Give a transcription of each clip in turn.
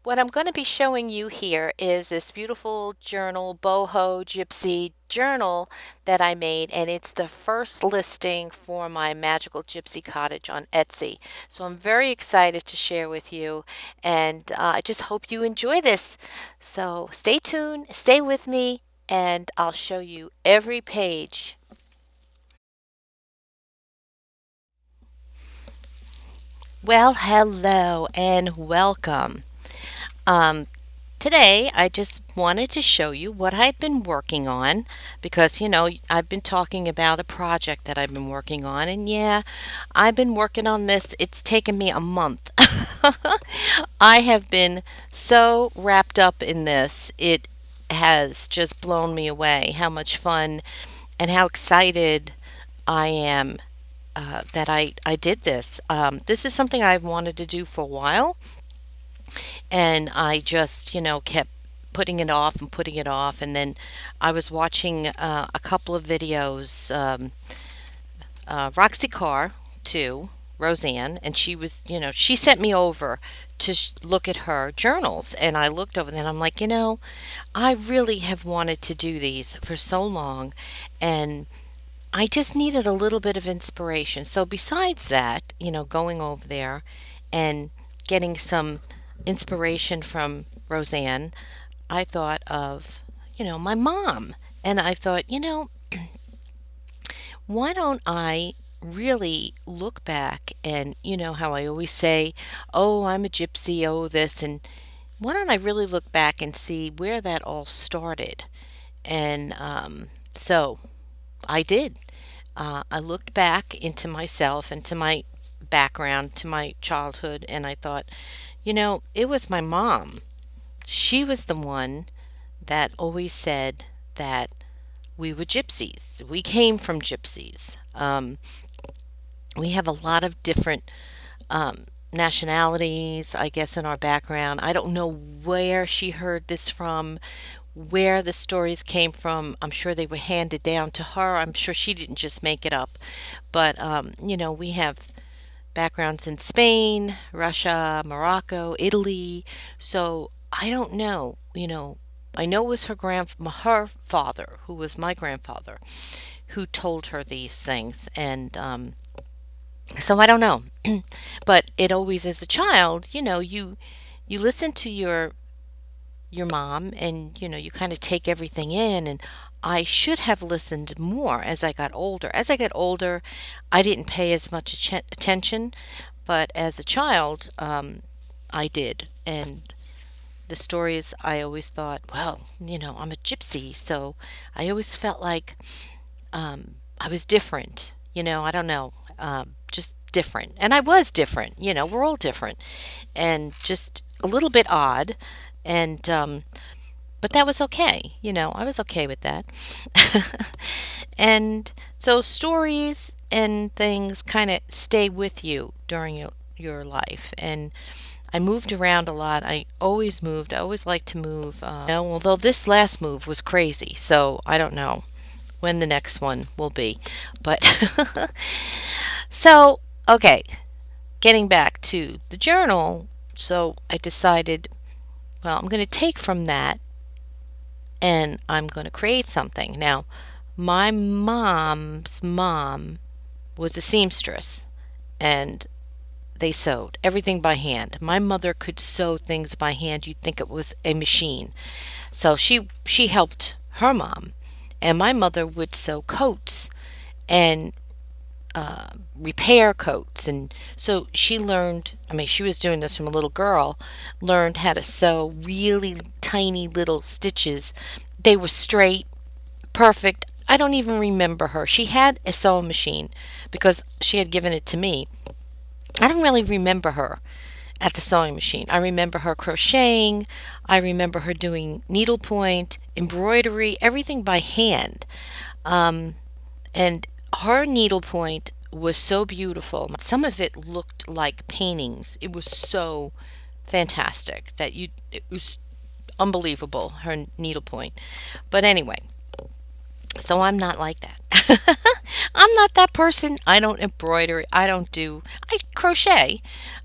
What I'm going to be showing you here is this beautiful journal, boho gypsy journal that I made, and it's the first listing for my magical gypsy cottage on Etsy. So I'm very excited to share with you, and I just hope you enjoy this. So stay tuned, stay with me, and I'll show you every page. Well, hello and welcome. Um, Today, I just wanted to show you what I've been working on because, I've been talking about a project that I've been working on. And yeah, I've been working on this. It's taken me a month. I have been so wrapped up in this. It has just blown me away how much fun and how excited I am that I did this. This is something I've wanted to do for a while, and I just, kept putting it off and putting it off. And then I was watching a couple of videos, Roxy Carr, too, Roseanne, and she was, she sent me over to look at her journals. And I looked over them and I'm like, I really have wanted to do these for so long. And I just needed a little bit of inspiration. So besides that, going over there and getting some inspiration from Roseanne, I thought of, my mom. And I thought, why don't I really look back and, how I always say, oh, I'm a gypsy, oh, this, and why don't I really look back and see where that all started? And so I did. I looked back into myself and to my background, to my childhood, and I thought, it was my mom. She was the one that always said that we were gypsies. We came from gypsies. We have a lot of different nationalities, I guess, in our background. I don't know where she heard this from, where the stories came from. I'm sure they were handed down to her. I'm sure she didn't just make it up. But, we have backgrounds in Spain, Russia, Morocco, Italy. So I don't know, I know it was her father, who was my grandfather, who told her these things, and so I don't know. But it always, as a child, you listen to your mom, and you kind of take everything in. And I should have listened more as I got older. As I got older, I didn't pay as much attention, but as a child, I did. And the stories, I always thought, well, I'm a gypsy, so I always felt like I was different. I don't know, just different. And I was different. We're all different, and just a little bit odd. And but that was okay. I was okay with that. And so stories and things kind of stay with you during your life. And I moved around a lot. I always moved. I always liked to move. Although this last move was crazy, so I don't know when the next one will be. But so, okay, getting back to the journal. So I decided, well, I'm going to take from that and I'm going to create something. Now, my mom's mom was a seamstress, and they sewed everything by hand. My mother could sew things by hand. You'd think it was a machine. So she helped her mom, and my mother would sew coats and repair coats. And so she learned, I mean, she was doing this from a little girl, learned how to sew really tiny little stitches. They were straight, perfect. I don't even remember her. She had a sewing machine because she had given it to me. I don't really remember her at the sewing machine. I remember her crocheting. I remember her doing needlepoint, embroidery, everything by hand. Um, and her needlepoint was so beautiful. Some of it looked like paintings. It was so fantastic it was unbelievable, her needlepoint. But anyway, so I'm not like that. I'm not that person. I don't embroider. I crochet.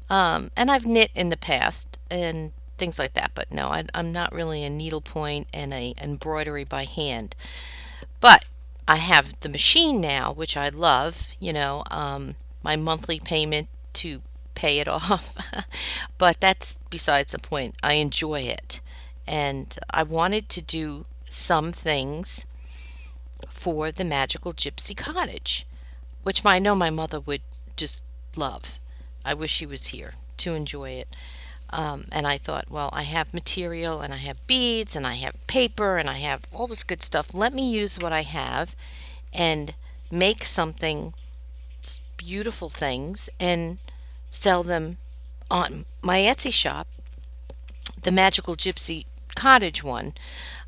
And I've knit in the past. And things like that. But no, I'm not really a needlepoint and a embroidery by hand. But I have the machine now, which I love, my monthly payment to pay it off. But that's besides the point. I enjoy it. And I wanted to do some things for the magical gypsy cottage, which I know my mother would just love. I wish she was here to enjoy it. And I thought, well, I have material and I have beads and I have paper and I have all this good stuff. Let me use what I have and make something, beautiful things, and sell them on my Etsy shop, the Magical Gypsy Cottage one,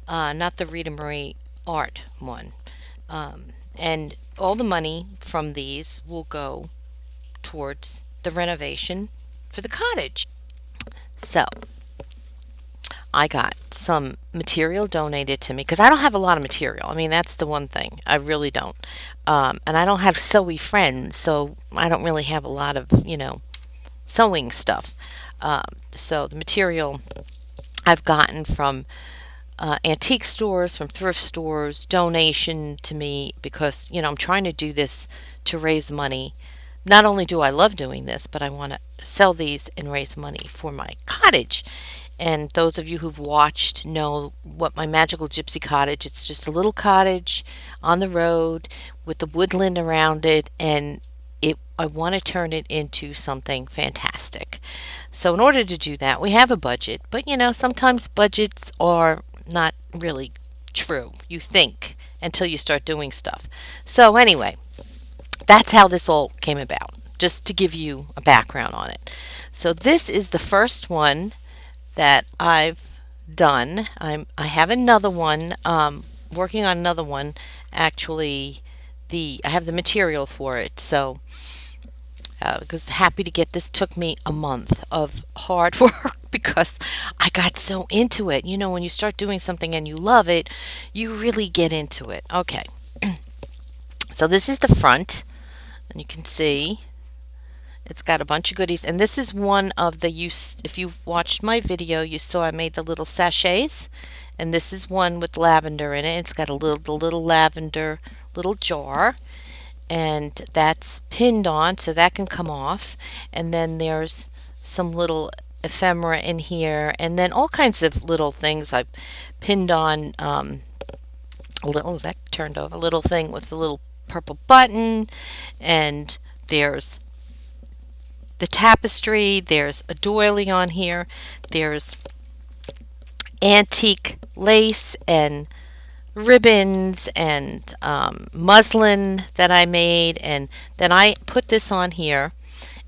not the Rita Marie art one. And all the money from these will go towards the renovation for the cottage. So I got some material donated to me because I don't have a lot of material. I mean, that's the one thing. I really don't. And I don't have sewy friends, so I don't really have a lot of, sewing stuff. So the material I've gotten from antique stores, from thrift stores, donation to me because, I'm trying to do this to raise money. Not only do I love doing this, but I want to sell these and raise money for my cottage. And those of you who've watched know what my magical gypsy cottage, it's just a little cottage on the road with the woodland around it, and I want to turn it into something fantastic. So in order to do that, we have a budget, but sometimes budgets are not really true. You think until you start doing stuff. So anyway, that's how this all came about, just to give you a background on it. So this is the first one that I've done. I have another one, working on another one. Actually, I have the material for it, so I was happy to get this. Took me a month of hard work because I got so into it. When you start doing something and you love it, you really get into it. Okay, so this is the front, and you can see it's got a bunch of goodies. And this is one of the if you've watched my video, you saw I made the little sachets, and this is one with lavender in it. It's got the little lavender little jar, and that's pinned on so that can come off. And then there's some little ephemera in here, and then all kinds of little things I've pinned on. A little that turned over, a little thing with a little purple button, and there's the tapestry, there's a doily on here, there's antique lace and ribbons and muslin that I made, and then I put this on here,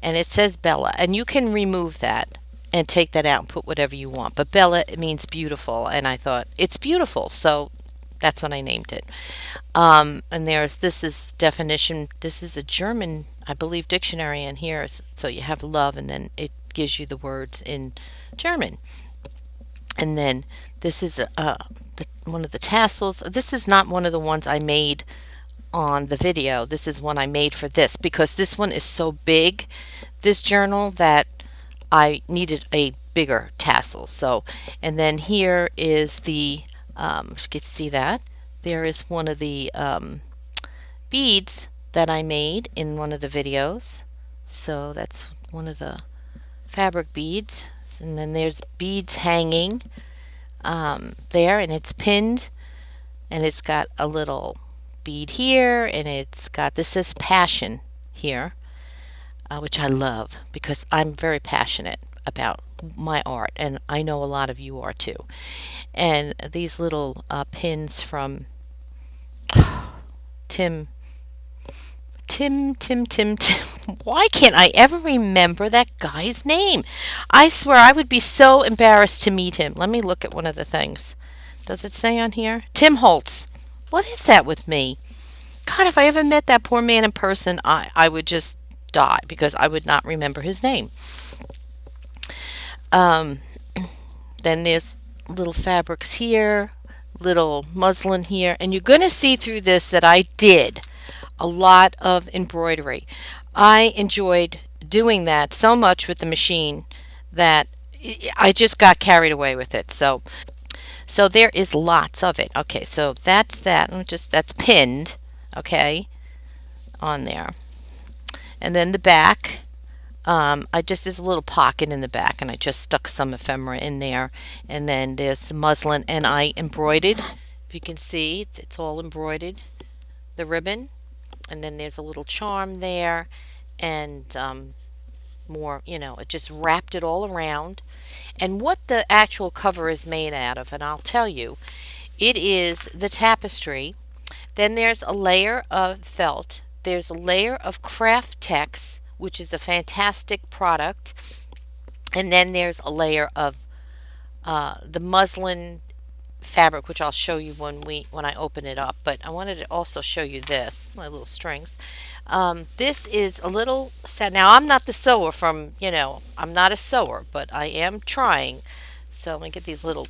and it says Bella, and you can remove that and take that out and put whatever you want, but Bella, it means beautiful, and I thought it's beautiful, so that's what I named it. And this is definition. This is a German, I believe, dictionary in here. So you have love, and then it gives you the words in German. And then this is one of the tassels. This is not one of the ones I made on the video. This is one I made for this because this one is so big, this journal, that I needed a bigger tassel. So, and then here is the you can see that there is one of the beads that I made in one of the videos. So that's one of the fabric beads, and then there's beads hanging there, and it's pinned, and it's got a little bead here, and this says passion here, which I love because I'm very passionate about my art, and I know a lot of you are too. And these little pins from Tim. Why can't I ever remember that guy's name? I swear I would be so embarrassed to meet him. Let me look at one of the things. Does it say on here? Tim Holtz. What is that with me? God, if I ever met that poor man in person, I would just die because I would not remember his name. Then there's little fabrics here, little muslin here, and you're going to see through this that I did a lot of embroidery. I enjoyed doing that so much with the machine that I just got carried away with it. So there is lots of it. Okay, so that's that. That's pinned, okay, on there. And then the back, I just there's a little pocket in the back, and I just stuck some ephemera in there. And then there's the muslin, and I embroidered. If you can see, it's all embroidered. The ribbon, and then there's a little charm there, and more. It just wrapped it all around. And what the actual cover is made out of, and I'll tell you, it is the tapestry. Then there's a layer of felt. There's a layer of craft tex, which is a fantastic product. And then there's a layer of the muslin fabric, which I'll show you when I open it up. But I wanted to also show you this, my little strings. This is a little set. Now I'm not the sewer I'm not a sewer, but I am trying. So let me get these little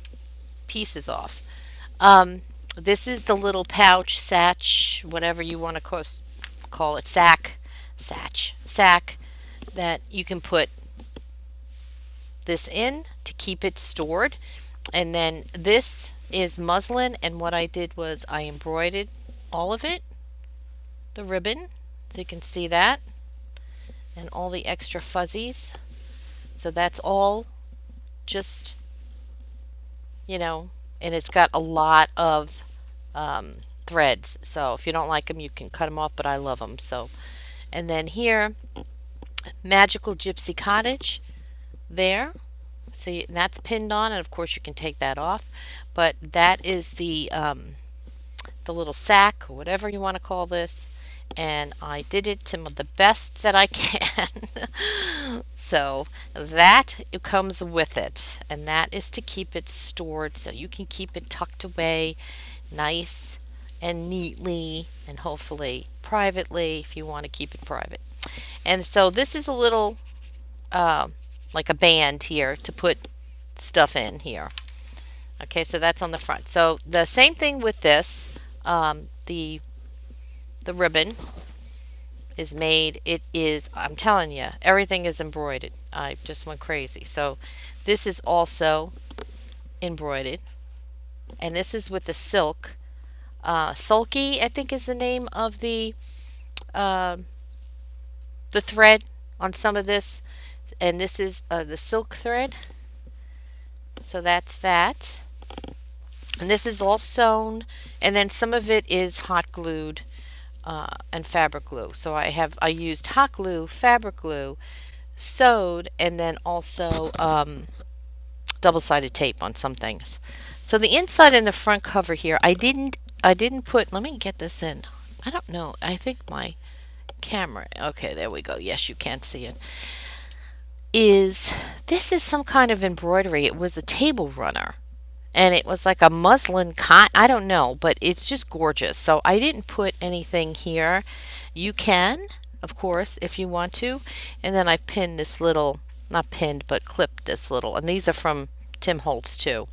pieces off. This is the little pouch, satch, whatever you want to call it, sack that you can put this in to keep it stored. And then this is muslin, and what I did was I embroidered all of it, the ribbon, so you can see that, and all the extra fuzzies. So that's all just, and it's got a lot of threads. So if you don't like them, you can cut them off, but I love them. So, and then here, Magical Gypsy Cottage there. So that's pinned on, and of course you can take that off. But that is the little sack, or whatever you want to call this, and I did it to the best that I can. So that it comes with it, and that is to keep it stored so you can keep it tucked away nice and neatly, and hopefully privately if you want to keep it private. And so this is a little like a band here to put stuff in here. Okay, so that's on the front. So the same thing with this. The ribbon is made. It is, I'm telling you, everything is embroidered. I just went crazy. So this is also embroidered, and this is with the silk. Sulky, I think, is the name of uh, the thread on some of this, and this is the silk thread. So that's that. And this is all sewn, and then some of it is hot glued and fabric glue. So I used hot glue, fabric glue, sewed, and then also double-sided tape on some things. So the inside and the front cover here, I didn't put. Let me get this in. I don't know. I think my camera. Okay, there we go. Yes, you can see it. This is some kind of embroidery. It was a table runner, and it was like a muslin I don't know, but it's just gorgeous. So I didn't put anything here. You can, of course, if you want to. And then I pinned this little, not pinned, but clipped this little, and these are from Tim Holtz too.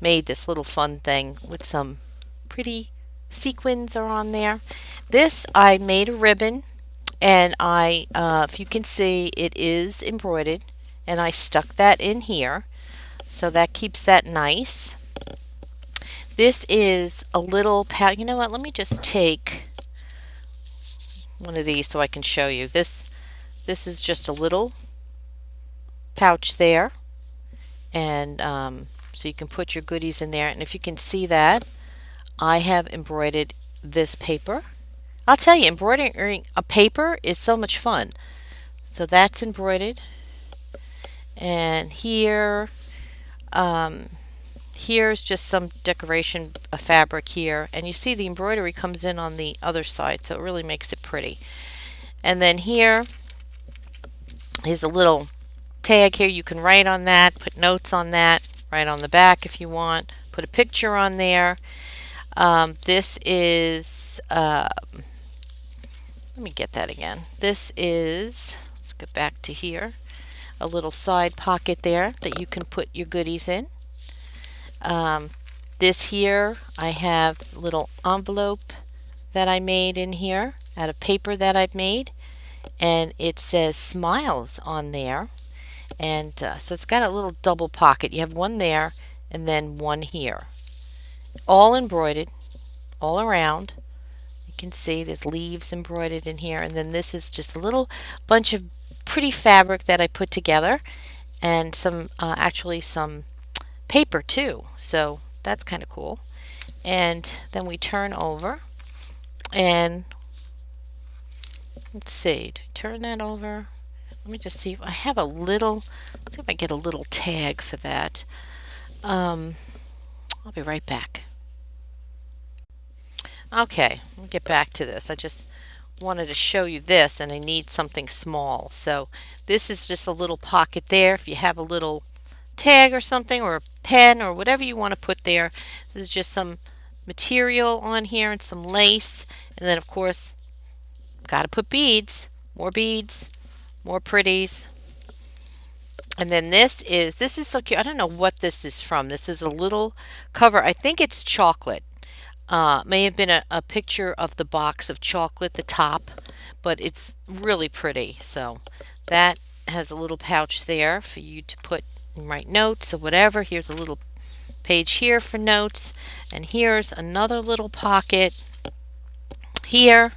Made this little fun thing with some pretty sequins are on there. This, I made a ribbon, and if you can see, it is embroidered, and I stuck that in here, so that keeps that nice. This is a little pouch. You know what? Let me just take one of these so I can show you. This is just a little pouch there, and so you can put your goodies in there. And if you can see that, I have embroidered this paper. I'll tell you, embroidering a paper is so much fun. So that's embroidered. And here, here's just some decoration of fabric here. And you see the embroidery comes in on the other side, so it really makes it pretty. And then here is a little tag here. You can write on that, put notes on that, write on the back if you want, put a picture on there. This is, let me get that again. This is, let's get back to here, a little side pocket there that you can put your goodies in. This here, I have a little envelope that I made in here out of paper that I've made, and it says smiles on there. And so it's got a little double pocket. You have one there and then one here. All embroidered all around. You can see there's leaves embroidered in here. And then this is just a little bunch of pretty fabric that I put together. And some, actually some paper too. So that's kind of cool. And then we turn over and let's see, turn that over. Let me just see if I have a little, let's see if I get a little tag for that. I'll be right back. Okay, let me get back to this. I just wanted to show you this and I need something small. So this is just a little pocket there. If you have a little tag or something or a pen or whatever you want to put there. This is just some material on here and some lace. And then of course, got to put beads, more pretties. And then this is so cute. I don't know what this is from. This is a little cover. I think it's chocolate. May have been a picture of the box of chocolate, the top, but it's really pretty. So that has a little pouch there for you to put and write notes or whatever. Here's a little page here for notes, and here's another little pocket here.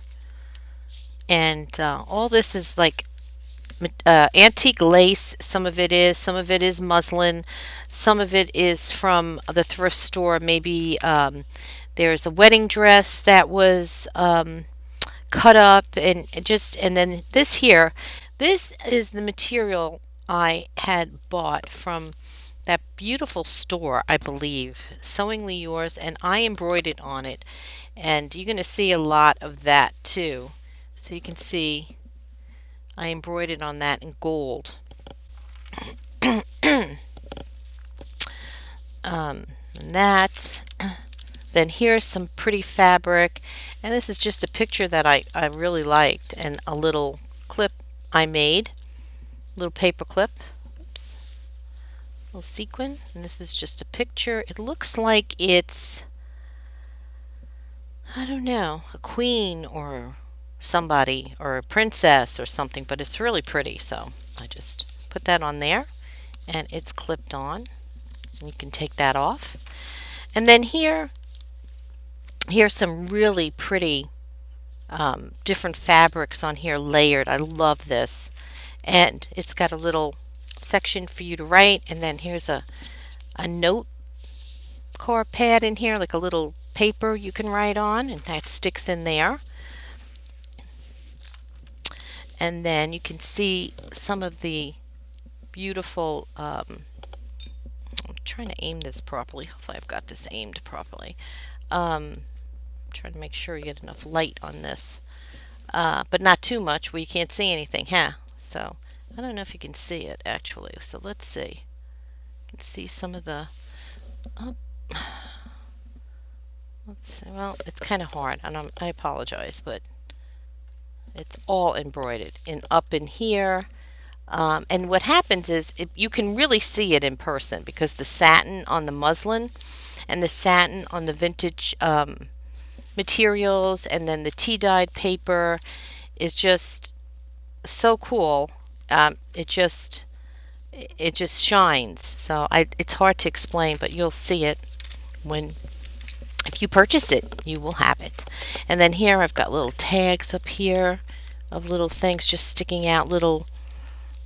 And all this is like antique lace. Some of it is muslin, some of it is from the thrift store. Maybe there's a wedding dress that was cut up, and then this here, this is the material I had bought from that beautiful store, I believe, Sewingly Yours, and I embroidered on it, and you're going to see a lot of that too. So you can see I embroidered on that in gold. And that. Then here's some pretty fabric, and this is just a picture that I really liked, and a little clip I made, little paper clip, oops, little sequin, and this is just a picture. It looks like it's, I don't know, a queen or somebody or a princess or something, but it's really pretty, so I just put that on there, and it's clipped on. You can take that off. And then here's some really pretty different fabrics on here layered. I love this. And it's got a little section for you to write, and then here's a note card pad in here, like a little paper you can write on, and that sticks in there. And then you can see some of the beautiful, I'm trying to aim this properly. Hopefully I've got this aimed properly. Trying to make sure you get enough light on this, but not too much where you can't see anything, huh? So I don't know if you can see it actually. So let's see. You can see some of the. Oh, let's see. Well, it's kind of hard, and I apologize, but it's all embroidered in up in here. And what happens is you can really see it in person because the satin on the muslin and the satin on the vintage materials, and then the tea-dyed paper is just so cool. It just shines. So it's hard to explain, but you'll see it if you purchase it, you will have it. And then here I've got little tags up here of little things just sticking out, little,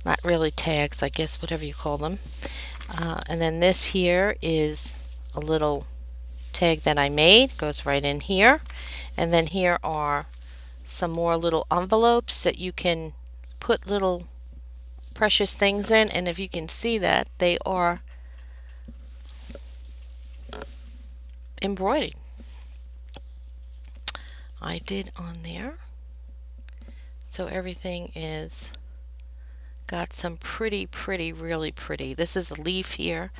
not really tags, I guess, whatever you call them. And then this here is a little tag that I made, goes right in here. And then here are some more little envelopes that you can put little precious things in, and if you can see that, they are embroidered. I did on there. So everything is got some pretty, really pretty. This is a leaf here,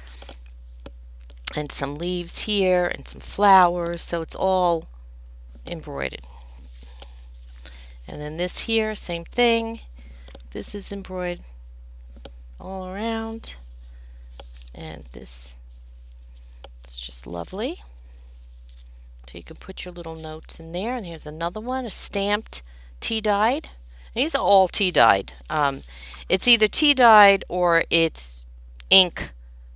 and some leaves here, and some flowers, so it's all embroidered. And then this here, same thing. This is embroidered all around, and this is just lovely. So you can put your little notes in there. And here's another one, a stamped tea-dyed. These are all tea-dyed. it's either tea dyed or it's ink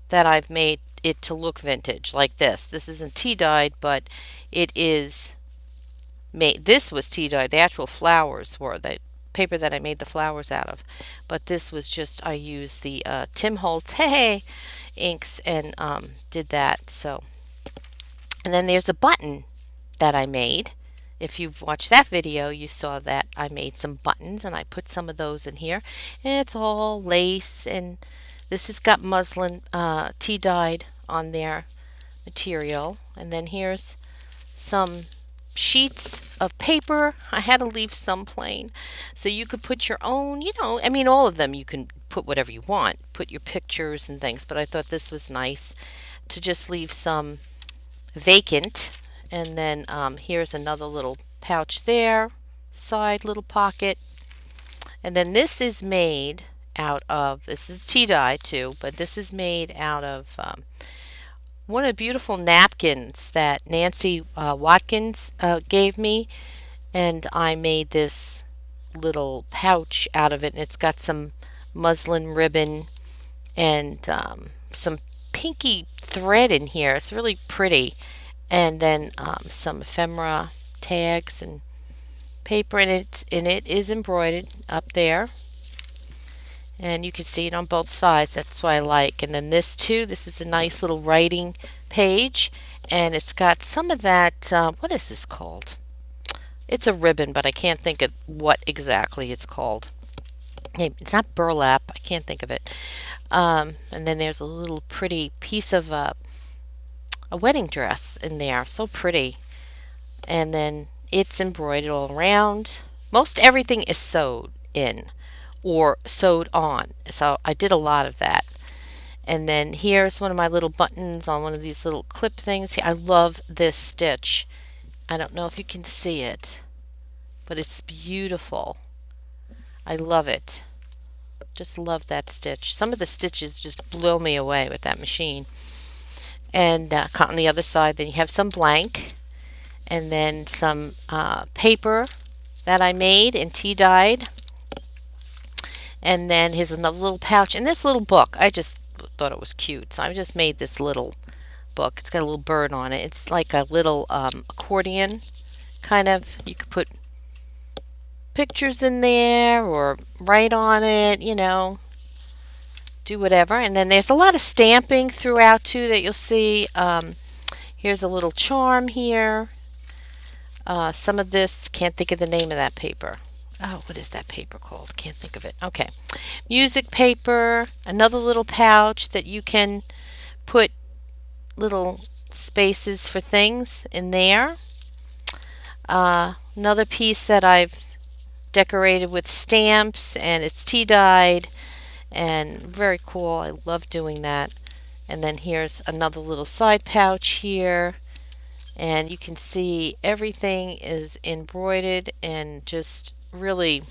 that I've made it to look vintage like this. This isn't tea dyed, but it is made. This was tea dyed. The actual flowers were the paper that I made the flowers out of. But this was just, I used the Tim Holtz hey inks and did that. So, and then there's a button that I made. If you've watched that video, you saw that I made some buttons and I put some of those in here. And it's all lace, and this has got muslin tea dyed on their material. And then here's some sheets of paper. I had to leave some plain. So you could put your own, I mean, all of them you can put whatever you want, put your pictures and things, but I thought this was nice to just leave some vacant. And then here's another little pouch there, side little pocket. And then this is made out of, this is tea dye too, but this is made out of one of the beautiful napkins that Nancy Watkins gave me. And I made this little pouch out of it. And it's got some muslin ribbon and some pinky thread in here. It's really pretty. And then some ephemera tags and paper, and it is embroidered up there, and you can see it on both sides. That's what I like. And then this too, this is a nice little writing page, and it's got some of that what is this called? It's a ribbon, but I can't think of what exactly it's called. It's not burlap, I can't think of it. And then there's a little pretty piece of a wedding dress in there, so pretty. And then it's embroidered all around. Most everything is sewed in or sewed on, so I did a lot of that. And then here's one of my little buttons on one of these little clip things. I love this stitch. I don't know if you can see it, but it's beautiful. I love it. Just love that stitch. Some of the stitches just blow me away with that machine. And on the other side, then you have some blank, and then some paper that I made and tea dyed. And then here's another little pouch. And this little book, I just thought it was cute, so I just made this little book. It's got a little bird on it. It's like a little accordion, kind of. You could put pictures in there or write on it, do whatever. And then there's a lot of stamping throughout too that you'll see. Here's a little charm here. Some of this, can't think of the name of that paper. Oh, what is that paper called? Can't think of it. Okay. Music paper, another little pouch that you can put little spaces for things in there. Another piece that I've decorated with stamps, and it's tea dyed. And very cool. I love doing that. And then here's another little side pouch here, and you can see everything is embroidered, and just really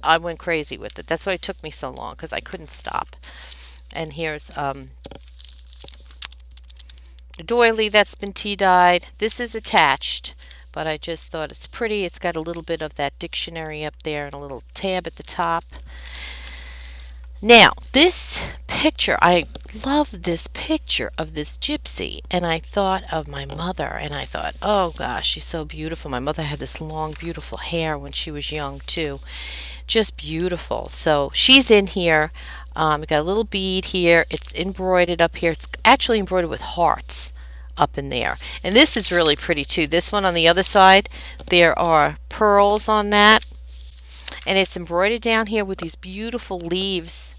I went crazy with it. That's why it took me so long, because I couldn't stop. And here's a doily that's been tea dyed. This is attached, but I just thought it's pretty. It's got a little bit of that dictionary up there and a little tab at the top. Now, this picture, I love this picture of this gypsy, and I thought of my mother, and I thought, oh gosh, she's so beautiful. My mother had this long, beautiful hair when she was young too. Just beautiful. So she's in here. We got a little bead here. It's embroidered up here. It's actually embroidered with hearts up in there. And this is really pretty too. This one on the other side, there are pearls on that. And it's embroidered down here with these beautiful leaves,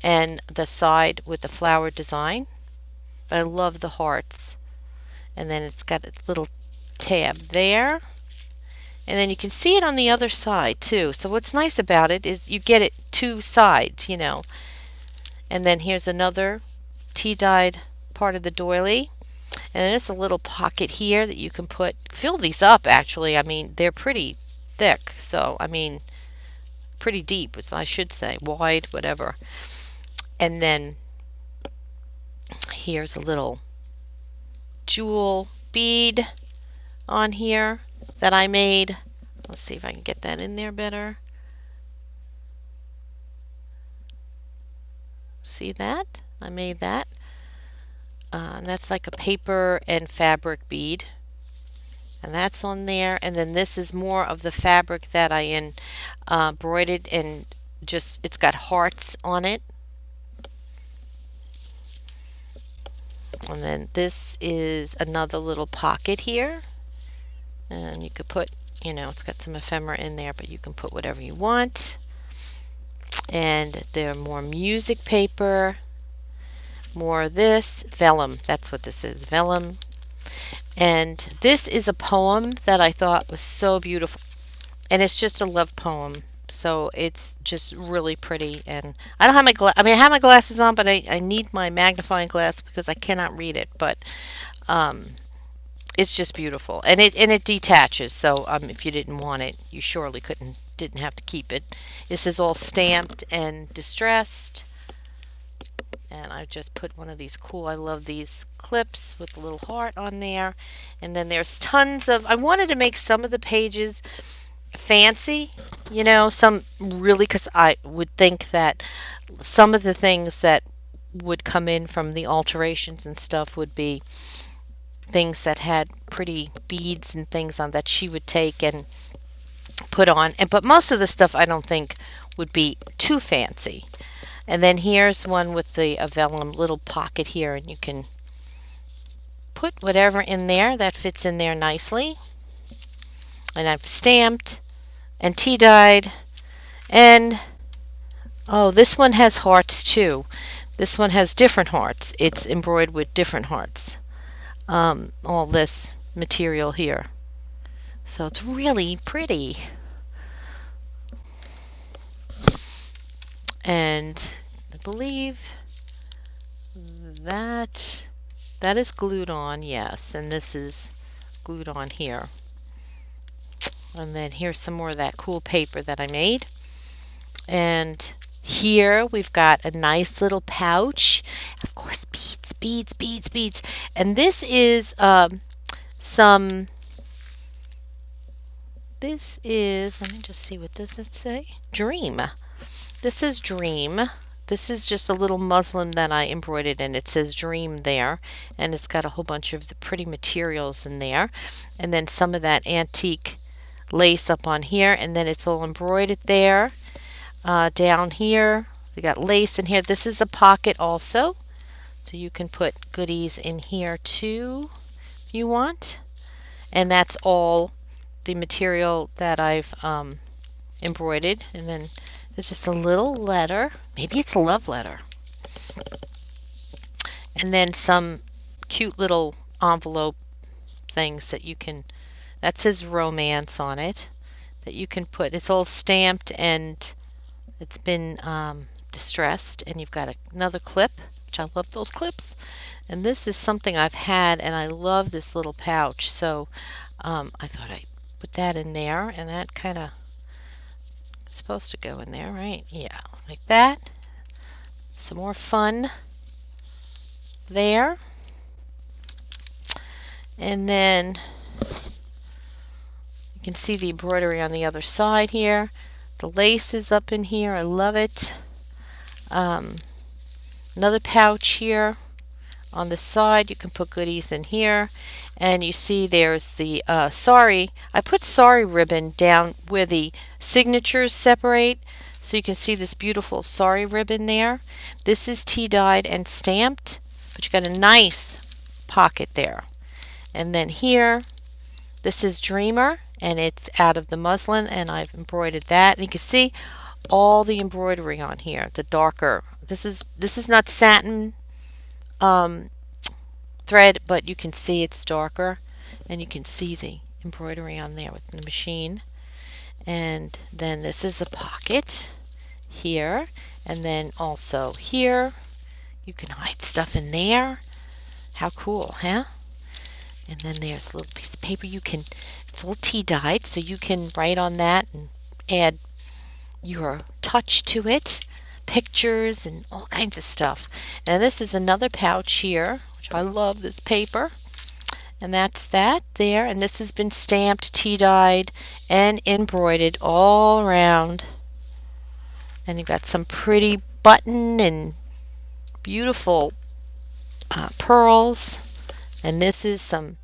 and the side with the flower design. I love the hearts. And then it's got its little tab there. And then you can see it on the other side too. So what's nice about it is you get it two sides, And then here's another tea dyed part of the doily. And then it's a little pocket here that you can fill these up actually. I mean, they're pretty thick. So, I mean, pretty deep, I should say, wide, whatever. And then here's a little jewel bead on here that I made. Let's see if I can get that in there better. See that? I made that. And that's like a paper and fabric bead. And that's on there. And then this is more of the fabric that I embroidered, and just it's got hearts on it. And then this is another little pocket here. And you could put, it's got some ephemera in there, but you can put whatever you want. And there are more music paper, more of this, vellum. That's what this is, vellum. And this is a poem that I thought was so beautiful. And it's just a love poem. So it's just really pretty. And I don't have I have my glasses on, but I need my magnifying glass because I cannot read it. But it's just beautiful, and it detaches. So if you didn't want it, you surely didn't have to keep it. This is all stamped and distressed. And I just put one of these cool, I love these clips with a little heart on there. And then there's tons of, I wanted to make some of the pages fancy, some really, because I would think that some of the things that would come in from the alterations and stuff would be things that had pretty beads and things on that she would take and put on. But most of the stuff I don't think would be too fancy. And then here's one with the vellum little pocket here, and you can put whatever in there that fits in there nicely. And I've stamped and tea dyed. And oh, this one has hearts too. This one has different hearts. It's embroidered with different hearts. All this material here. So it's really pretty. And I believe that is glued on, yes, and this is glued on here. And then here's some more of that cool paper that I made. And here we've got a nice little pouch. Of course, beads. And this is let me just see, what does it say? Dream. This is Dream. This is just a little muslin that I embroidered, and it says Dream there. And it's got a whole bunch of the pretty materials in there. And then some of that antique lace up on here. And then it's all embroidered there. Down here, we got lace in here. This is a pocket also. So you can put goodies in here too if you want. And that's all the material that I've embroidered. And then there's just a little letter. Maybe it's a love letter. And then some cute little envelope things that you can, that says romance on it, that you can put. It's all stamped and it's been distressed. And you've got another clip, which I love those clips. And this is something I've had, and I love this little pouch. So I thought I'd put that in there, and that kind of supposed to go in there, right? Yeah, like that. Some more fun there. And then you can see the embroidery on the other side here. The lace is up in here. I love it. Another pouch here. On the side, you can put goodies in here. And you see there's the sari. I put sari ribbon down where the signatures separate. So you can see this beautiful sari ribbon there. This is tea dyed and stamped. But you got a nice pocket there. And then here, this is Dreamer. And it's out of the muslin. And I've embroidered that. And you can see all the embroidery on here. The darker. This is not satin thread, but you can see it's darker, and you can see the embroidery on there with the machine. And then this is a pocket here, and then also here you can hide stuff in there. How cool, huh? And then there's a little piece of paper. It's all tea dyed, so you can write on that and add your touch to it, pictures and all kinds of stuff. And this is another pouch here, which I love this paper. And that's that there. And this has been stamped, tea dyed, and embroidered all around. And you've got some pretty button and beautiful pearls. And this is some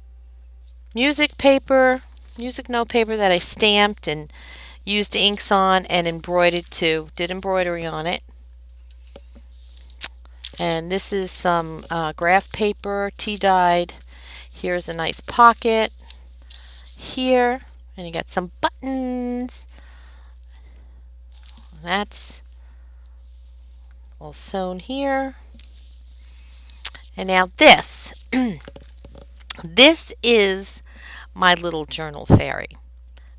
music paper, music note paper that I stamped and used inks on and embroidered too. Did embroidery on it. And this is some graph paper, tea dyed. Here's a nice pocket here. And you got some buttons. That's all sewn here. And now this. This is my little journal fairy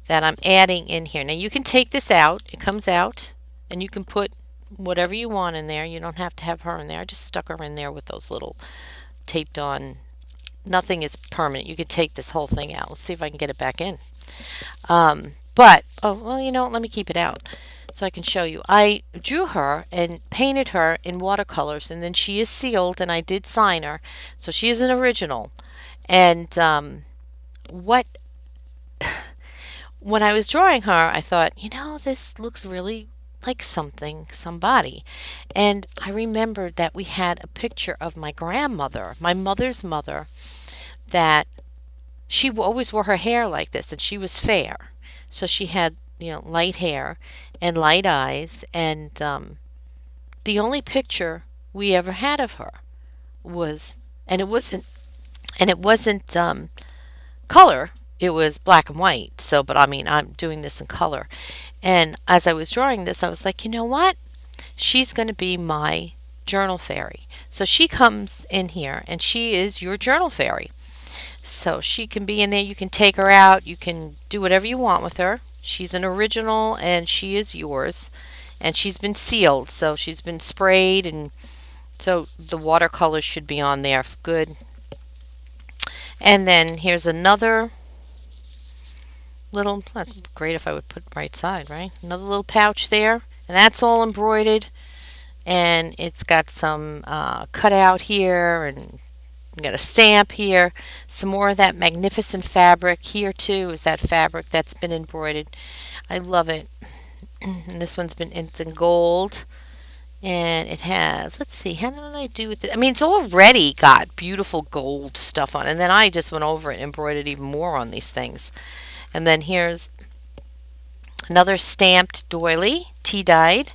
that I'm adding in here. Now you can take this out. It comes out and you can put whatever you want in there. You don't have to have her in there. I just stuck her in there with those little taped on. Nothing is permanent. You could take this whole thing out. Let's see if I can get it back in. But, oh, well, you know what? Let me keep it out so I can show you. I drew her and painted her in watercolors, and then she is sealed, and I did sign her. So she is an original. And what when I was drawing her, I thought, you know, this looks really like somebody. And I remembered that we had a picture of my grandmother, my mother's mother, that she always wore her hair like this, and she was fair. So she had, you know, light hair and light eyes, and the only picture we ever had of her was, and it wasn't color. It was black and white. So, but I mean, I'm doing this in color. And as I was drawing this, I was like, you know what? She's going to be my journal fairy. So she comes in here, and she is your journal fairy. So she can be in there. You can take her out. You can do whatever you want with her. She's an original, and she is yours. And she's been sealed, so she's been sprayed, and so the watercolors should be on there good. And then here's another little, that's great if I would put right side, right? Another little pouch there, and that's all embroidered, and it's got some cutout here, and got a stamp here, some more of that magnificent fabric here too is that fabric that's been embroidered. I love it. And this one's been, it's in gold, and it has, let's see, how did I do with it? I mean, it's already got beautiful gold stuff on, and then I just went over it and embroidered even more on these things. And then here's another stamped doily, tea dyed,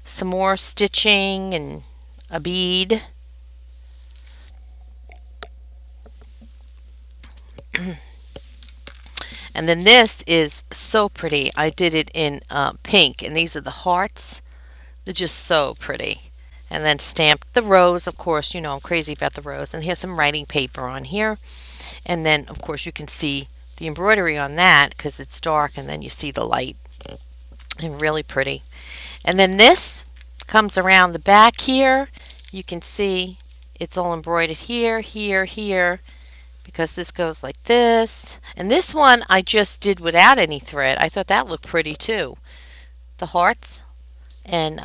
some more stitching and a bead. And then this is so pretty. I did it in pink, and these are the hearts. They're just so pretty. And then stamped the rose, of course, you know I'm crazy about the rose. And here's some writing paper on here. And then, of course, you can see the embroidery on that because it's dark, and then you see the light. And really pretty. And then this comes around the back here. You can see it's all embroidered here, here, here, because this goes like this. And this one I just did without any thread. I thought that looked pretty too. The hearts. And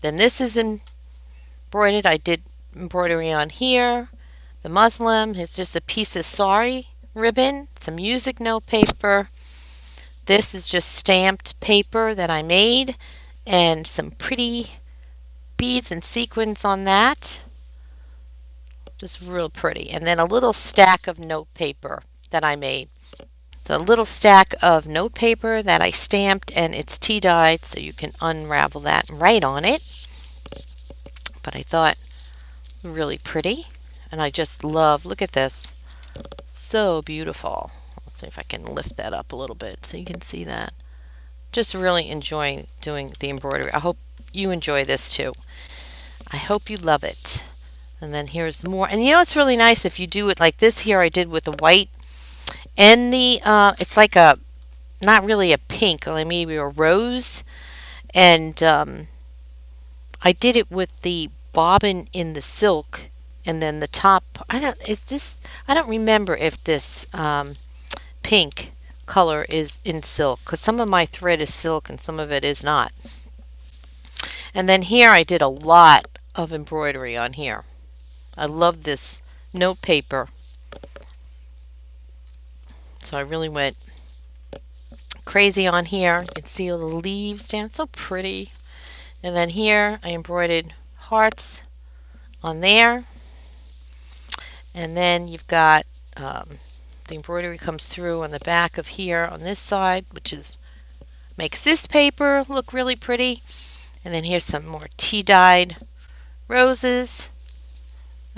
then this is embroidered. I did embroidery on here. The muslin is just a piece of sari ribbon, some music note paper. This is just stamped paper that I made, and some pretty beads and sequins on that. Just real pretty. And then a little stack of note paper that I made. So a little stack of note paper that I stamped, and it's tea dyed, so you can unravel that and write on it. But I thought really pretty, and I just love, look at this, so beautiful. Let's see if I can lift that up a little bit so you can see that. Just really enjoying doing the embroidery. I hope you enjoy this too. I hope you love it. And then here's more. And you know it's really nice if you do it like this here I did with the white and the, it's like a, not really a pink, or maybe a rose. And I did it with the bobbin in the silk, and then the top, I don't remember if this pink color is in silk, because some of my thread is silk and some of it is not. And then here I did a lot of embroidery on here. I love this note paper. So I really went crazy on here. You can see all the leaves down. So pretty. And then here I embroidered hearts on there. And then you've got the embroidery comes through on the back of here on this side, which is makes this paper look really pretty. And then here's some more tea-dyed roses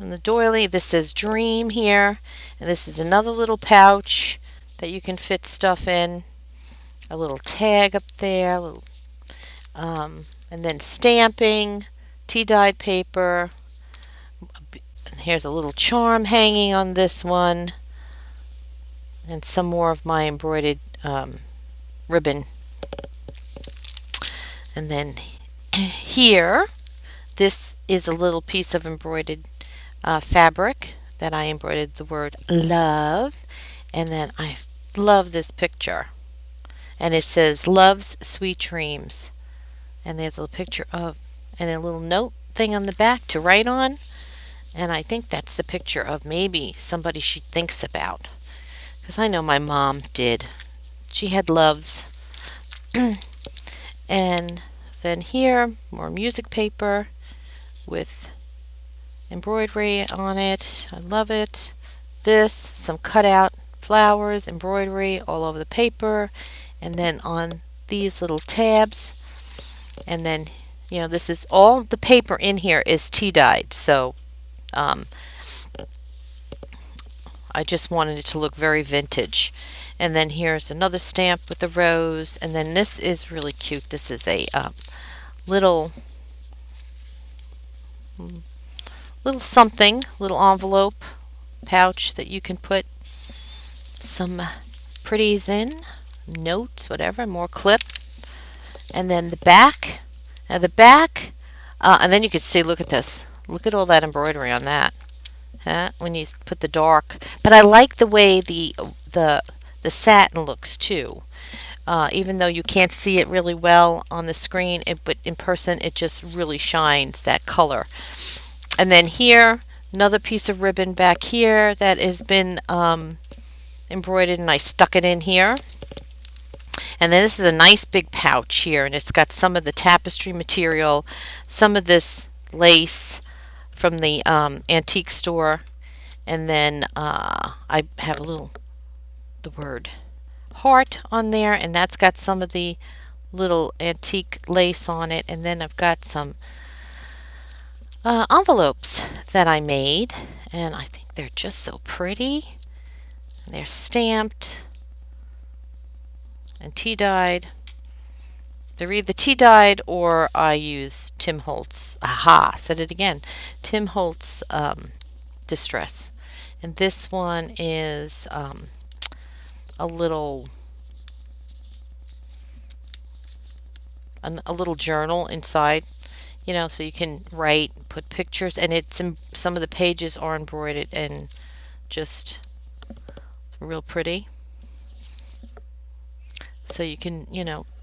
on the doily. This says Dream here. And this is another little pouch that you can fit stuff in. A little tag up there. And then stamping, tea-dyed paper. And here's a little charm hanging on this one. And some more of my embroidered ribbon. And then here, this is a little piece of embroidered fabric that I embroidered the word love. And then I love this picture. And it says, Love's Sweet Dreams. And there's a picture of, and a little note thing on the back to write on. And I think that's the picture of maybe somebody she thinks about. Because I know my mom did. She had loves. And then here, more music paper with embroidery on it. I love it. This, some cutout flowers, embroidery all over the paper. And then on these little tabs. And then, this is all the paper in here is tea-dyed. So I just wanted it to look very vintage. And then here's another stamp with a rose. And then this is really cute. This is a little something, little envelope pouch that you can put some pretties in, notes, whatever, more clip. And then the back. Now the back, and then you could see, look at this. Look at all that embroidery on that. When you put the dark. But I like the way the satin looks too. Even though you can't see it really well on the screen, but in person it just really shines that color. And then here, another piece of ribbon back here that has been embroidered, and I stuck it in here. And then this is a nice big pouch here, and it's got some of the tapestry material, some of this lace from the antique store, and then I have the word heart on there, and that's got some of the little antique lace on it. And then I've got some envelopes that I made, and I think they're just so pretty. They're stamped and tea-dyed. They're either tea-dyed or I use Tim Holtz. Aha, said it again. Tim Holtz Distress. And this one is a little journal inside, so you can write, put pictures, and some of the pages are embroidered and just real pretty. So you can,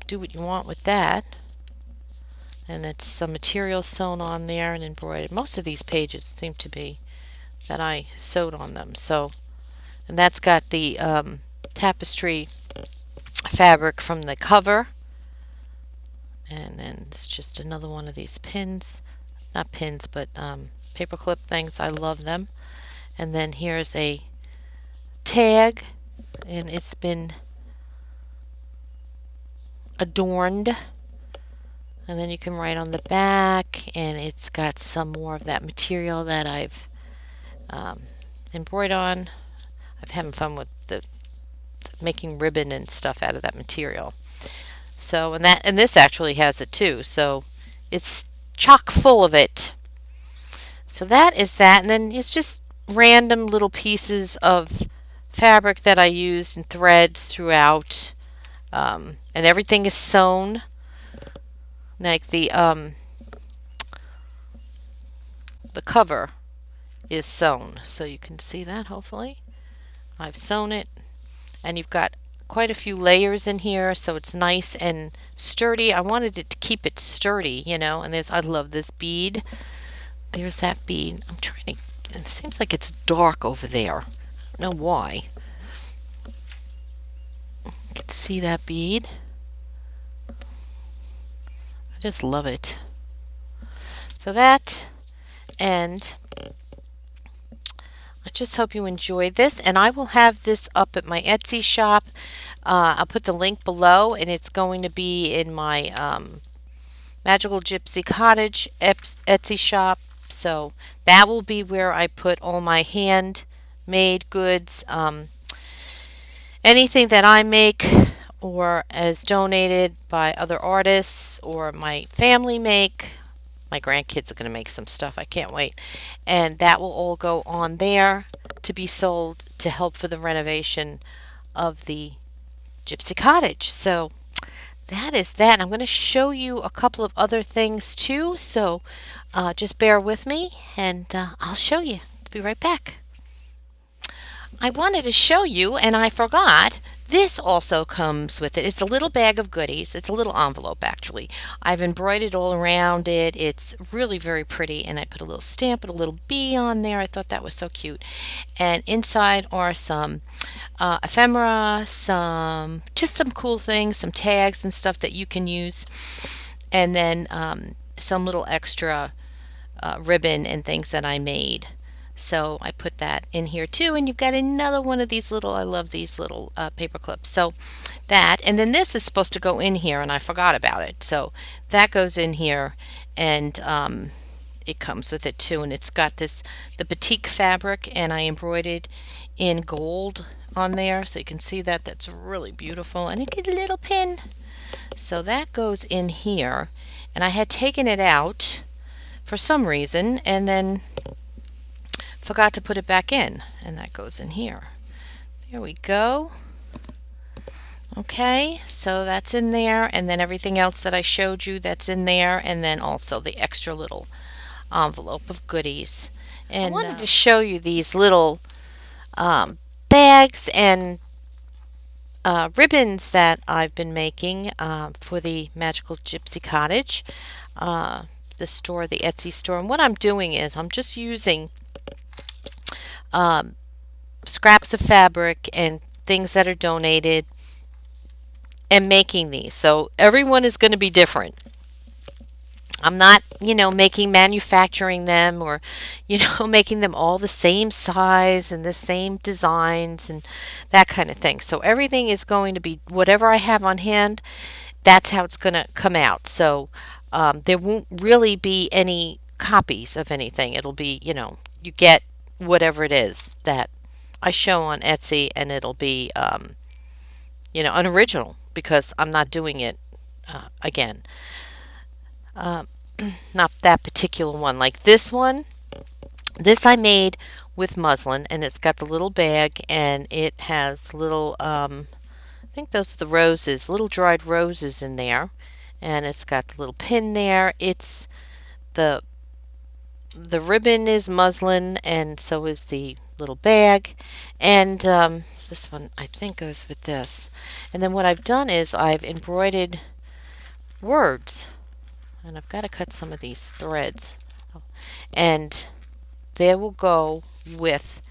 do what you want with that. And it's some material sewn on there and embroidered. Most of these pages seem to be that I sewed on them. So, and that's got the tapestry fabric from the cover. And then it's just another one of these pins. Not pins, but paper clip things. I love them. And then here's a tag, and it's been adorned. And then you can write on the back, and it's got some more of that material that I've embroidered on. I'm having fun with making ribbon and stuff out of that material. So, and this actually has it too. So it's chock full of it. So that is that, and then it's just random little pieces of fabric that I used and threads throughout. And everything is sewn. Like the cover is sewn, so you can see that hopefully. I've sewn it, and you've got quite a few layers in here, so it's nice and sturdy. I wanted it to keep it sturdy, and I love this bead. There's that bead. I'm trying to, it seems like it's dark over there. I don't know why. You can see that bead. I just love it. So that, And I just hope you enjoyed this, and I will have this up at my Etsy shop. I'll put the link below, and it's going to be in my Magical Gypsy Cottage Etsy shop. So that will be where I put all my handmade goods, anything that I make or is donated by other artists or my family make. My grandkids are going to make some stuff. I can't wait. And that will all go on there to be sold to help for the renovation of the Gypsy Cottage. So that is that. I'm going to show you a couple of other things too. So just bear with me and I'll show you. I'll be right back. I wanted to show you, and I forgot, this also comes with it. It's a little bag of goodies. It's a little envelope, actually. I've embroidered all around it. It's really very pretty, and I put a little stamp with a little bee on there. I thought that was so cute. And inside are some ephemera, just some cool things, some tags and stuff that you can use, and then some little extra ribbon and things that I made. So I put that in here too, and you've got another one of these little, I love these little paper clips. So that, and then this is supposed to go in here, and I forgot about it. So that goes in here, and it comes with it too. And it's got the batik fabric, and I embroidered in gold on there, so you can see that. That's really beautiful, and it gets a little pin. So that goes in here, and I had taken it out for some reason, and then forgot to put it back in, and that goes in here. There we go. Okay, so that's in there, and then everything else that I showed you, that's in there, and then also the extra little envelope of goodies. And I wanted to show you these little bags and ribbons that I've been making for the Magical Gypsy Cottage, the store, the Etsy store. And what I'm doing is I'm just using scraps of fabric and things that are donated and making these. So everyone is going to be different. I'm not, manufacturing them or, making them all the same size and the same designs and that kind of thing. So everything is going to be whatever I have on hand, that's how it's going to come out. So there won't really be any copies of anything. It'll be, you get whatever it is that I show on Etsy, and it'll be, an original because I'm not doing it again. Not that particular one. Like this one, this I made with muslin, and it's got the little bag, and it has little, I think those are the roses, little dried roses in there, and it's got the little pin there. It's the ribbon is muslin, and so is the little bag, and this one I think goes with this. And then what I've done is I've embroidered words, and I've got to cut some of these threads, and they will go with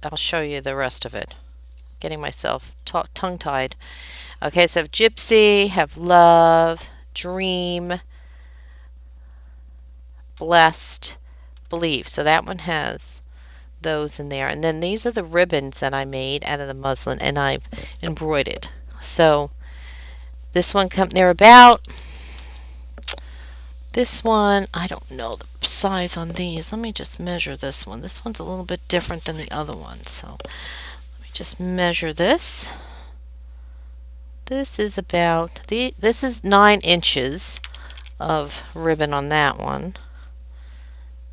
I'll show you the rest of it. Getting myself tongue-tied. Okay, so have Gypsy, have love, dream, blessed, believe. So that one has those in there. And then these are the ribbons that I made out of the muslin, and I've embroidered. So this one they're about, this one, I don't know the size on these. Let me just measure this one. This one's a little bit different than the other one. So let me just measure this. This is about, this is 9 inches of ribbon on that one.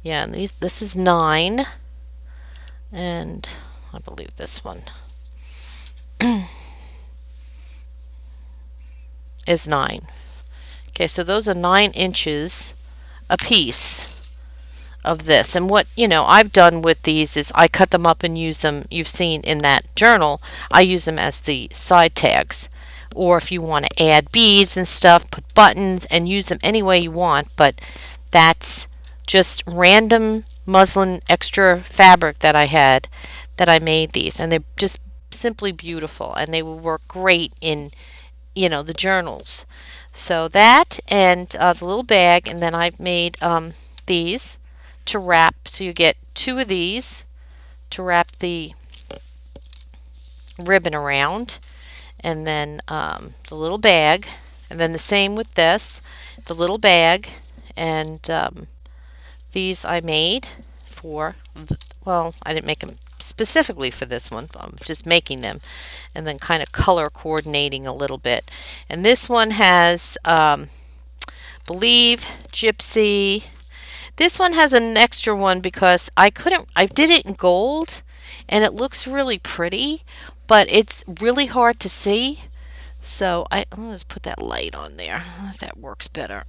Yeah, and this is 9, and I believe this one is 9. Okay, so those are 9 inches a piece of this. And what, I've done with these is I cut them up and use them. You've seen in that journal, I use them as the side tags. Or if you want to add beads and stuff, put buttons and use them any way you want. But that's just random muslin extra fabric that I had that I made these. And they're just simply beautiful. And they will work great in, the journals. So that and the little bag. And then I've made these. to wrap. So you get 2 of these to wrap the ribbon around, and then the little bag, and then the same with this, the little bag, and these I made for, well, I didn't make them specifically for this one. I'm just making them and then kind of color coordinating a little bit. And this one has, believe, Gypsy. This one has an extra one because I did it in gold and it looks really pretty, but it's really hard to see. So I'm going to just put that light on there. If that works better.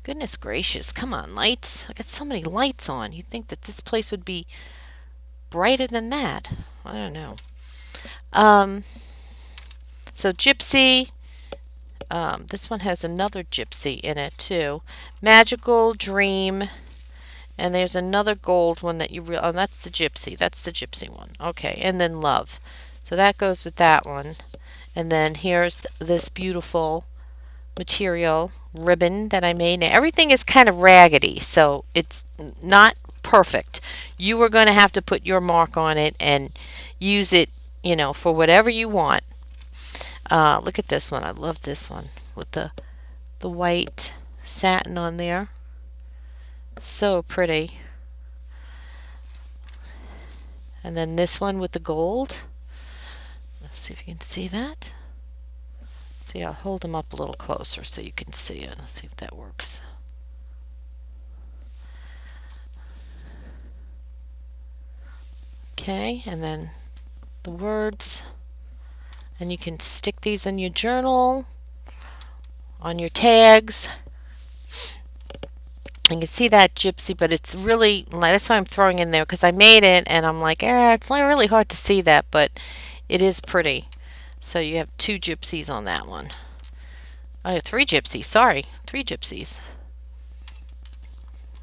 Goodness gracious, come on, lights. I got so many lights on. You'd think that this place would be brighter than that. I don't know. So Gypsy, this one has another Gypsy in it too. Magical, Dream, and there's another gold one that oh, that's the Gypsy. That's the Gypsy one. Okay, and then Love. So that goes with that one. And then here's this beautiful material ribbon that I made. Now everything is kind of raggedy, so it's not perfect. You are going to have to put your mark on it and use it, you know, for whatever you want. Look at this one. I love this one with the white satin on there. So pretty. And then this one with the gold. Let's see if you can see that. See, I'll hold them up a little closer so you can see it. Let's see if that works. Okay, and then the words. And you can stick these in your journal, on your tags. You can see that Gypsy, but it's really, that's why I'm throwing in there, because I made it and I'm like, it's not really hard to see that, but it is pretty. So you have 2 Gypsies on that one. Oh, 3 Gypsies, sorry, 3 Gypsies.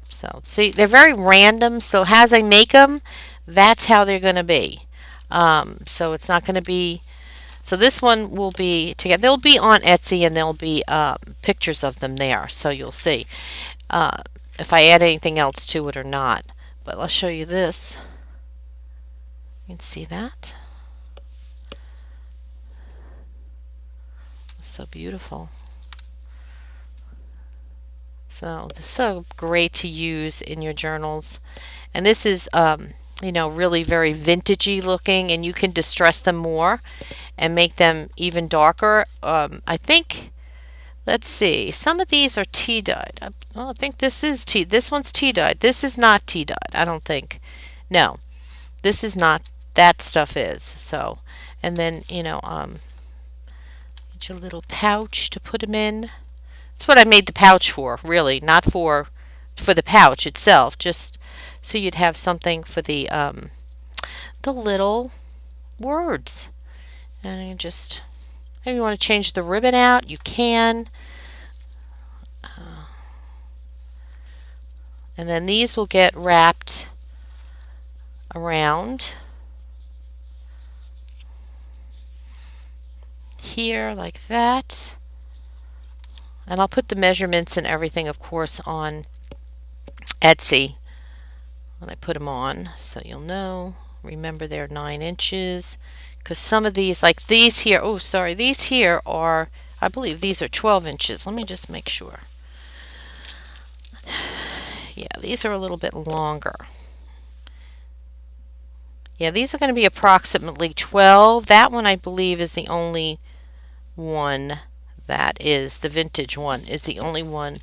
So see, they're very random, so as I make them, that's how they're going to be. So it's not going to be, so this one will be together. They'll be on Etsy and there'll be pictures of them there, so you'll see if I add anything else to it or not. But I'll show you this. You can see that. So beautiful. So this is so great to use in your journals. And this is, you know, really very vintagey looking, and you can distress them more and make them even darker. I think, let's see, some of these are tea dyed. I think this is tea. This one's tea dyed. This is not tea dyed, I don't think. No, this is not. That stuff is. So, and then, you know, get your little pouch to put them in. That's what I made the pouch for, really, not for the pouch itself, just so you'd have something for the little words. And you just, if you want to change the ribbon out, you can. And then these will get wrapped around here like that. And I'll put the measurements and everything, of course, on Etsy when I put them on, so you'll know. Remember, they're 9 inches, because some of these, like these here, oh sorry, these here are, I believe these are 12 inches. Let me just make sure. Yeah, these are a little bit longer. Yeah, these are going to be approximately 12. That one, I believe, is the only one that is, the vintage one, is the only one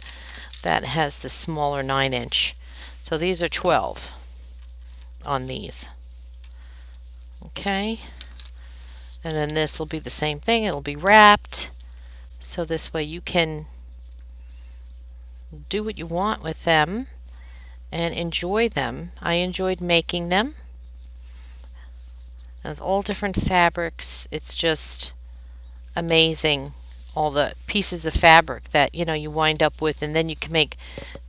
that has the smaller 9-inch. So these are 12 on these. Okay. And then this will be the same thing. It'll be wrapped. So this way you can do what you want with them and enjoy them. I enjoyed making them. And it's all different fabrics. It's just amazing, all the pieces of fabric that, you know, you wind up with, and then you can make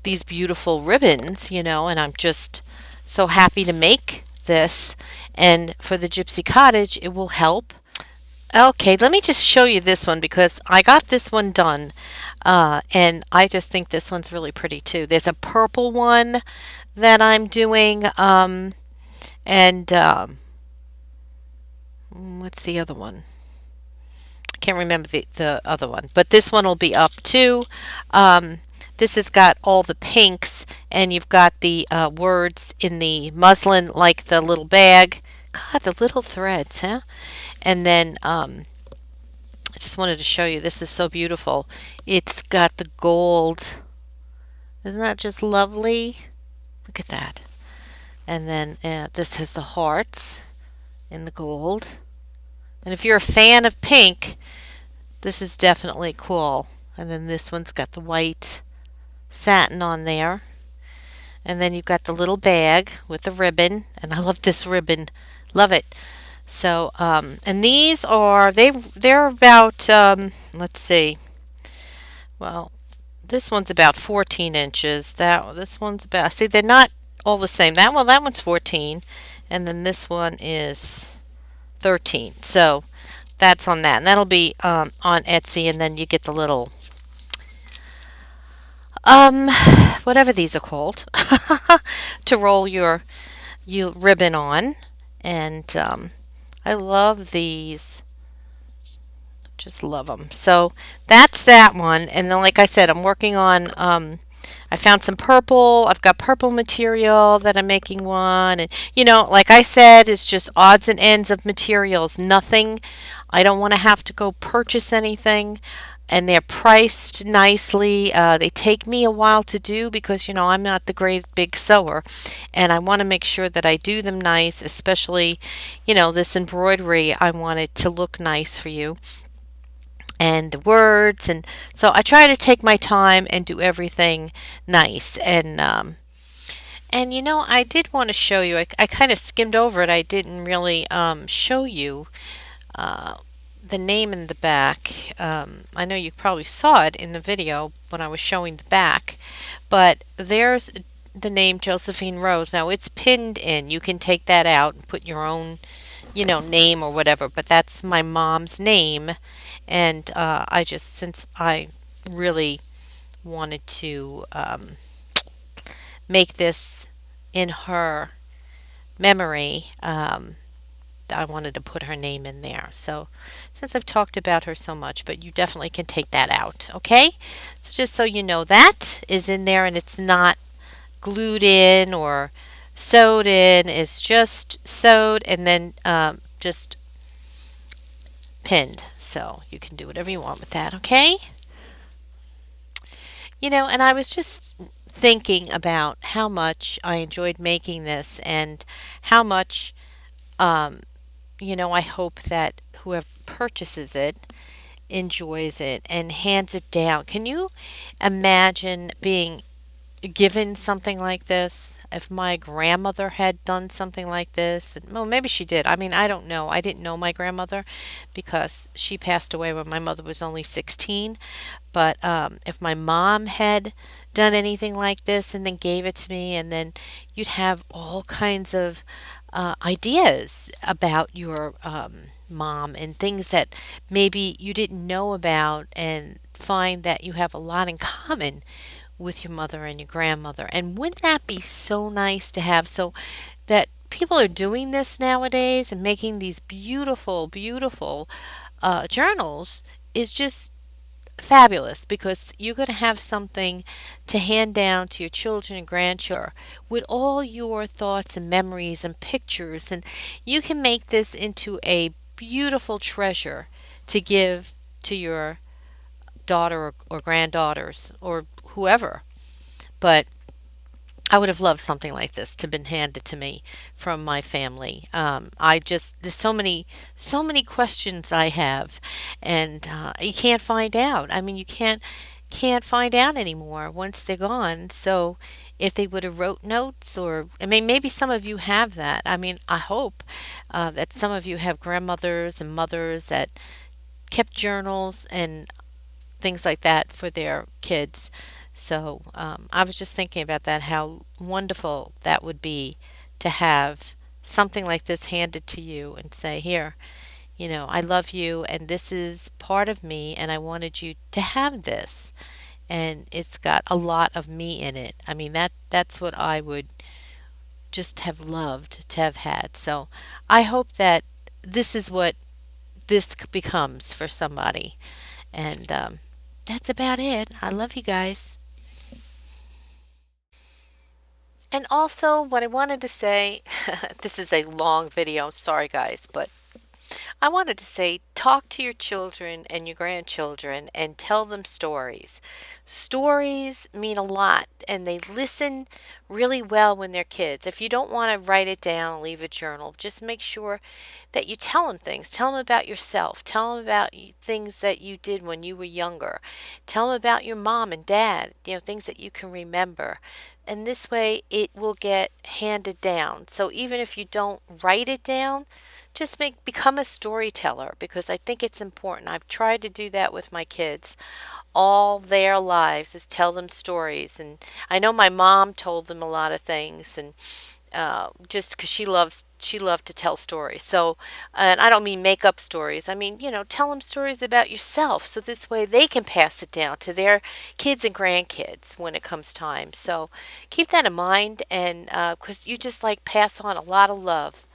these beautiful ribbons, you know, and I'm just so happy to make this. And for the Gypsy Cottage, it will help. Okay, let me just show you this one, because I got this one done And I just think this one's really pretty too. There's a purple one that I'm doing, and what's the other one? I can't remember the other one, but this one will be up too. Um, this has got all the pinks, and you've got the words in the muslin, like the little bag. God, the little threads, huh? And then I just wanted to show you. This is so beautiful. It's got the gold. Isn't that just lovely? Look at that. And then this has the hearts in the gold. And if you're a fan of pink, this is definitely cool. And then this one's got the white satin on there. And then you've got the little bag with the ribbon. And I love this ribbon. Love it. So, and these are, they're about, let's see. Well, this one's about 14 inches. This one's about, see, they're not all the same. That one's 14. And then this one is 13. So that's on that. And that'll be on Etsy. And then you get the little, um, whatever these are called, to roll your ribbon on. And I love these. Just love them. So that's that one. And then, like I said, I'm working on, I found some purple. I've got purple material that I'm making one. And, like I said, it's just odds and ends of materials. Nothing. I don't want to have to go purchase anything. And they're priced nicely. They take me a while to do because, I'm not the great big sewer. And I want to make sure that I do them nice, especially, this embroidery. I want it to look nice for you and the words, and so I try to take my time and do everything nice. And I did want to show you. I kind of skimmed over it. I didn't really show you uh, the name in the back. I know you probably saw it in the video when I was showing the back, but there's the name Josephine Rose. Now it's pinned in. You can take that out and put your own, name or whatever, but that's my mom's name. And since I really wanted to make this in her memory, I wanted to put her name in there. So, since I've talked about her so much, but you definitely can take that out, okay? So, just so you know, that is in there and it's not glued in or sewed in. It's just sewed and then just pinned. So you can do whatever you want with that, okay? And I was just thinking about how much I enjoyed making this and how much, um, I hope that whoever purchases it enjoys it and hands it down. Can you imagine being given something like this? If my grandmother had done something like this, and, well, maybe she did. I mean, I don't know. I didn't know my grandmother because she passed away when my mother was only 16. But if my mom had done anything like this and then gave it to me, and then you'd have all kinds of ideas about your mom and things that maybe you didn't know about, and find that you have a lot in common with your mother and your grandmother. And wouldn't that be so nice to have? So that people are doing this nowadays and making these beautiful, beautiful journals is just fabulous because you're going to have something to hand down to your children and grandchildren with all your thoughts and memories and pictures. And you can make this into a beautiful treasure to give to your daughter or granddaughters or whoever. But I would have loved something like this to have been handed to me from my family. There's so many questions I have, and you can't find out. I mean, you can't find out anymore once they're gone. So, if they would have wrote notes, or I mean, maybe some of you have that. I mean, I hope that some of you have grandmothers and mothers that kept journals and things like that for their kids. So I was just thinking about that, how wonderful that would be to have something like this handed to you and say, here, I love you and this is part of me and I wanted you to have this. And it's got a lot of me in it. I mean, that's what I would just have loved to have had. So I hope that this is what this becomes for somebody. And that's about it. I love you guys. And also, what I wanted to say this is a long video, sorry guys, but I wanted to say talk to your children and your grandchildren and tell them stories. Stories mean a lot and they listen really well when they're kids. If you don't want to write it down, leave a journal, just make sure that you tell them things. Tell them about yourself. Tell them about things that you did when you were younger. Tell them about your mom and dad, things that you can remember. And this way it will get handed down. So even if you don't write it down, just become a storyteller because I think it's important. I've tried to do that with my kids all their lives is tell them stories and I know my mom told them a lot of things and just because she loved to tell stories. So, and I don't mean make up stories. I mean, tell them stories about yourself. So this way they can pass it down to their kids and grandkids when it comes time. So keep that in mind, and because you just like pass on a lot of love.